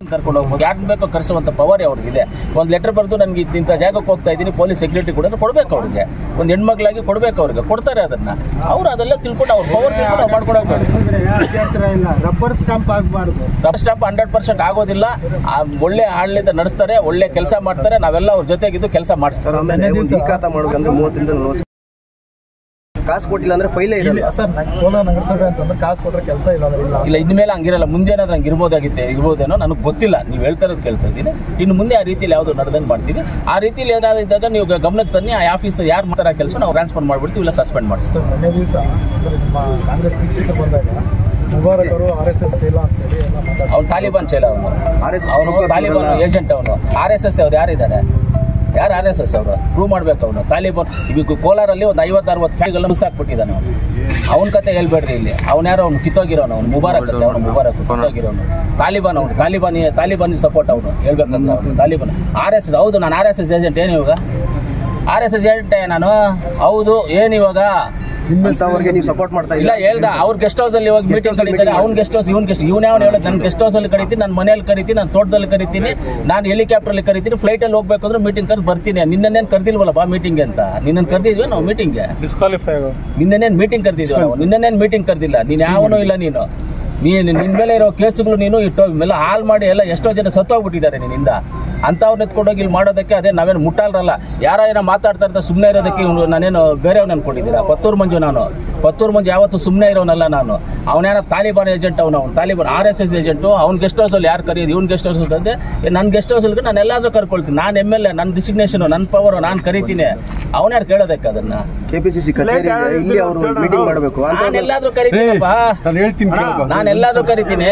ಕರ್ಕೊಂಡು ಹೋಗ್ಬೋದು, ಯಾರು ಬೇಕೋ ಕರೆಸುವಂಥ ಪವರ್ ಅವ್ರಿಗಿದೆ. ಒಂದು ಲೆಟರ್ ಬರೆದು ನನಗೆ ಇಂಥ ಜಾಗಕ್ಕೆ ಹೋಗ್ತಾ ಇದ್ದೀನಿ, ಪೊಲೀಸ್ ಸೆಕ್ಯೂರಿಟಿ ಕೂಡ ಕೊಡಬೇಕು ಅವ್ರಿಗೆ, ಒಂದು ಹೆಣ್ಮಕ್ಳಾಗಿ ಕೊಡಬೇಕು ಅವ್ರಿಗೆ, ಕೊಡ್ತಾರೆ ಅದನ್ನ. ಅವ್ರು ಅದೆಲ್ಲ ತಿಳ್ಕೊಂಡು ಅವ್ರ ಪವರ್ ತಿಳ್ಕೊಂಡು ಮಾಡ್ಕೊಂಡು ಹೋಗ್ಬೇಕು. ರಬ್ಬರ್ ಸ್ಟಾಂಪ್ ಆಗಬಾರ್ದು. ರಬ್ಬರ್ ಸ್ಟಾಂಪ್ 100% ಆಗೋದಿಲ್ಲ. ಒಳ್ಳೆ ಆಡಳಿತ ನಡೆಸ್ತಾರೆ, ಒಳ್ಳೆ ಕೆಲಸ ಮಾಡ್ತಾರೆ, ನಾವೆಲ್ಲ ಅವ್ರ ಜೊತೆಗಿದ್ದು ಕೆಲಸ ಮಾಡಿಸ್ತಾರೆ. ಕಾಸು ಕೊಟ್ಟಿಲ್ಲ ಅಂದ್ರೆ ಫೈಲೇ ಇರಲ್ಲ ಸರ್. ನಗರಸಭೆ ಅಂತಂದ್ರೆ ಕಾಸು ಕೊಟ್ಟರೆ ಕೆಲಸ ಇಲ್ಲ. ಇನ್ಮೇಲೆ ಹಂಗಿರಲ್ಲ. ಮುಂದೆ ಏನಾದ್ರು ಹಂಗೆ ಇರ್ಬೋದೇನೋ ನನಗೆ ಗೊತ್ತಿಲ್ಲ. ನೀವು ಹೇಳ್ತಾ ಇರೋದು ಕೇಳ್ತಾ ಇದ್ದೀನಿ. ಇನ್ನು ಮುಂದೆ ಆ ರೀತಿಯಲ್ಲಿ ಯಾವುದು ನಡೆದಂಗೆ ಮಾಡ್ತೀವಿ. ಆ ರೀತಿಯಲ್ಲಿ ಏನಾದ್ರು ಇದ್ದಾಗ ನೀವು ಗಮನಕ್ಕೆ ತನ್ನಿ. ಆ ಆಫೀಸ್ ಯಾರು ಮಾಡ್ತಾರ ಕೆಲಸ ನಾವು ಟ್ರಾನ್ಸ್ಫರ್ ಮಾಡ್ಬಿಡ್ತೀವಿ, ಇಲ್ಲ ಸಸ್ಪೆಂಡ್ ಮಾಡಿಸ್ತೀವಿ. ಮೊನ್ನೆ ದಿವಸ ನಿಮ್ಮ ಕಾಂಗ್ರೆಸ್ ವೀಕ್ಷಕರು ಬಂದಾಗ ಮುಬಾರಕರು RSS ಚೇಲ ಅಂತೇಳಿ ಅವ್ನು ತಾಲಿಬಾನ್ ಚೇಲ, ಅವನು ತಾಲಿಬಾನ್ ಏಜೆಂಟ್. ಅವನು RSS ಅವ್ರು ಯಾರಿದ್ದಾರೆ, ಯಾರು RSS ಅವರು ಪ್ರೂವ್ ಮಾಡ್ಬೇಕು. ಅವನು ತಾಲಿಬಾನ್. ಈಗ ಕೋಲಾರಲ್ಲಿ ಒಂದು 50-60 ಫ್ಯಾಕ್ಟ್ರಿಗಳನ್ನ ಮುಗಿಸಾಕ್ಬಿಟ್ಟಿದ್ದಾನೆ ಅವನು. ಅವನ ಕತೆ ಹೇಳ್ಬೇಡ್ರಿ ಇಲ್ಲಿ. ಯಾರೋ ಅವ್ನು ಕಿತ್ತೋಗಿರೋನು, ಅವ್ನು ಮುಬಾರಕ್ ಅಲ್ಲ, ಅವನು ಮುಬಾರಕ್ ಕಿತ್ತೋಗಿರೋನು. ತಾಲಿಬಾನ್ ಅವನು, ತಾಲಿಬಾನ್ ಸಪೋರ್ಟ್ ಅವನು ಹೇಳ್ಬೇಕಂದ್ರೆ ಅವನು ತಾಲಿಬಾನ್. RSS ಹೌದು, ನಾನು RSS ಏಜೆಂಟ್. ಏನು ಇವಾಗ RSS ಏಜೆಂಟೇ ನಾನು? ಹೌದು. ಏನು ಇವಾಗ ಅವ್ರಿಗೆ ನೀವು ಸಪೋರ್ಟ್ ಮಾಡ್ತಾ ಇಲ್ಲ ಹೇಳ್ದ. ಅವ್ರ ಗೆಸ್ಟ್ ಹೌಸ್ ಅಲ್ಲಿ ಹೋಗಿ ಮೀಟಿಂಗ್ ಕರೀತಾರೆ. ಅವ್ನ ಗೆಸ್ಟ್ ಹೌಸ್, ಇವ್ನ ಯಾವ ಹೇಳೋದು? ನನ್ನ ಗೆಸ್ಟ್ ಹೌಸ್ ಅಲ್ಲಿ ಕರಿತೀನಿ, ನನ್ನ ಮನೆಯಲ್ಲಿ ಕರಿತೀನಿ, ನಾನು ತೋಟದಲ್ಲಿ ಕರಿತೀನಿ, ನಾನು ಹೆಲಿಕಾಪ್ಟರ್ ಅಲ್ಲಿ ಕರಿತೀನಿ, ಫ್ಲೈಟ್ ಅಲ್ಲಿ ಹೋಗ್ಬೇಕು ಅಂದ್ರೆ ಮೀಟಿಂಗ್ ಕರೆದು ಬರ್ತೀನಿ. ನಿನ್ನೇನು ಕರ್ದಿಲ್ವಲ್ಲ ಬಾ ಮೀಟಿಂಗ್ ಅಂತ. ನಿನ್ನನ್ನು ಕರ್ದಿದ್ವಿ ನಾವು ಮೀಟಿಂಗ್ಗೆ. ಡಿಸ್ಕ್ವಾಲಿಫೈ ಆಗೋ. ನಿನ್ನೇನು ಮೀಟಿಂಗ್ ಕರ್ದಿದ್ವಿ ನಾವು? ನಿನ್ನೇನು ಮೀಟಿಂಗ್ ಕರ್ದಿಲ್ಲ. ನೀನು ಯಾವನೂ ಇಲ್ಲ. ನಿನ್ನ ಮೇಲೆ ಇರೋ ಕೇಸುಗಳು ನೀನು ಇಟ್ಟು ಹಾಲ್ ಮಾಡಿ ಎಲ್ಲ ಎಷ್ಟೋ ಜನ ಸತ್ತೋಗ್ಬಿಟ್ಟಿದ್ದಾರೆ ನಿನ್ನಿಂದ. ಅಂಥವ್ರನ್ನ ಎತ್ಕೊಂಡೋಗಿ ಇಲ್ಲಿ ಮಾಡೋದಕ್ಕೆ ಅದೇ ನಾವೇನು ಮುಟ್ಟಾಲ್ರಲ್ಲ. ಯಾರೋ ಏನೋ ಮಾತಾಡ್ತಾ ಇರ್ತಾರೆ ಸುಮ್ಮನೆ ಇರೋದಕ್ಕೆ ನಾನೇನು ಬೇರೆಯವ್ನು ಅನ್ಕೊಂಡಿದ್ದೀರಾ? ಪತ್ತೂರು ಮಂಜು ಯಾವತ್ತು ಸುಮ್ಮನೆ ಇರೋನಲ್ಲ ನಾನು. ಅವನೇನೋ ತಾಲಿಬಾನ್ ಏಜೆಂಟ್. ಅವನು ತಾಲಿಬಾನ್ RSS ಏಜೆಂಟು. ಅವ್ನ ಗೆಸ್ಟ್ ಹೌಸಲ್ಲಿ ಯಾರು ಕರೆಯೋದು? ಇವ್ನ ಗೆಸ್ಟ್ ಹೌಸ್ ಅಂತಂದೆ. ನನ್ನ ಗೆಸ್ಟ್ ಹೌಸಲ್ಲಿ ನಾನು ಎಲ್ಲಾದ್ರೂ ಕರ್ಕೊಳ್ತೀನಿ. ನಾನು MLA, ನನ್ನ ಡಿಸಿಗ್ನೇಷನು, ನನ್ನ ಪವರು, ನಾನು ಕರಿತೀನಿ. ಅವನ್ಯಾರು ಕೇಳೋದಕ್ಕೆ ಅದನ್ನ? KPCC ಕಚೇರಿ ಇಲ್ಲಿ ಅವರು ಮೀಟಿಂಗ್ ಮಾಡಬೇಕು. ನಾನು ಎಲ್ಲಾದ್ರೂ ಕರಿತೀನಪ್ಪ, ನಾನು ಎಲ್ಲಾದ್ರೂ ಕರಿತೀನಿ.